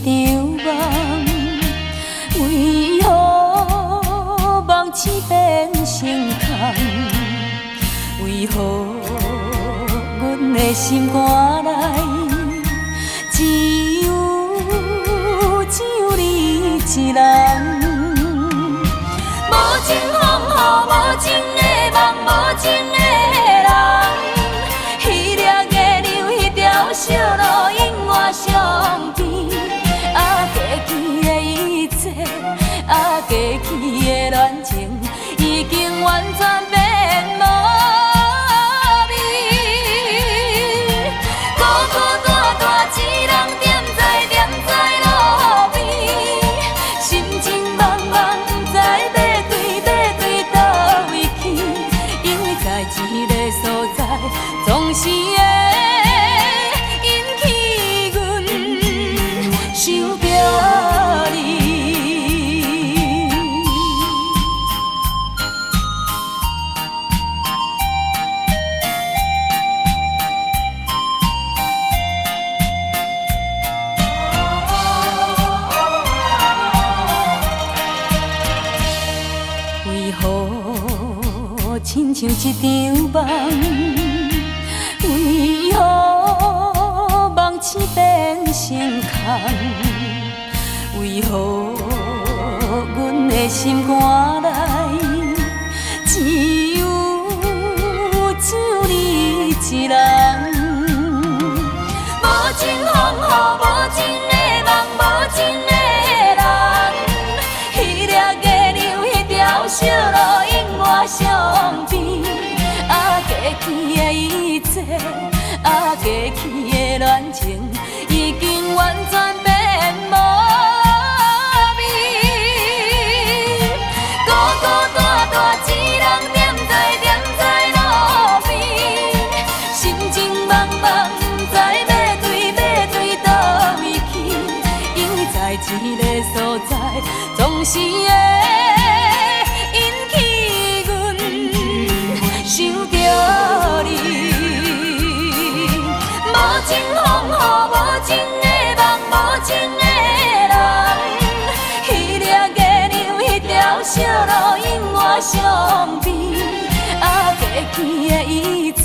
一场梦，为何梦醒变成空？为何阮的心肝内只有你一人？无情风雨，无情的梦，无情的人，彼掠月流，彼条小路永远相边。啊，过去的一切，啊，过去的恋情，已经完全变无味。孤孤单单一人踮在路边，心情茫茫，不知要对倒位去，因为在一个所在，总是会引起阮想着你。为何亲像一场梦？为何梦醒变成空？为何阮的心肝内只有你一人？无情风雨，无情的梦，无情的人，彼掠月流，彼条小路永远相边。啊，过去的一切，啊，过去的恋情，已经完全变无味。孤孤单单一人踮在路边，心情茫茫，不知要对倒位去，因为在一个所在，总是会引起阮想着你。无情风雨，无情的梦，无情的人，彼掠月流，彼条小路永远相边。啊，过去的一切，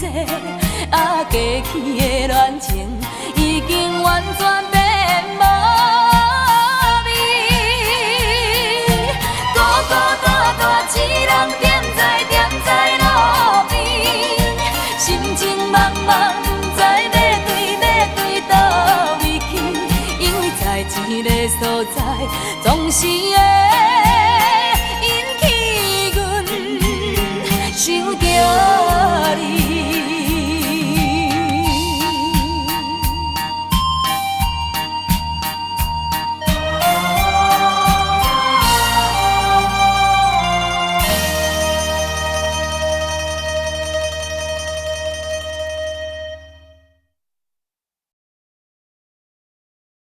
啊，过去的恋情，已经完全变无味。孤孤单单一人踮在路边，心情茫茫，不知要对倒位去，因为在一个所在，总是会引起阮想着你。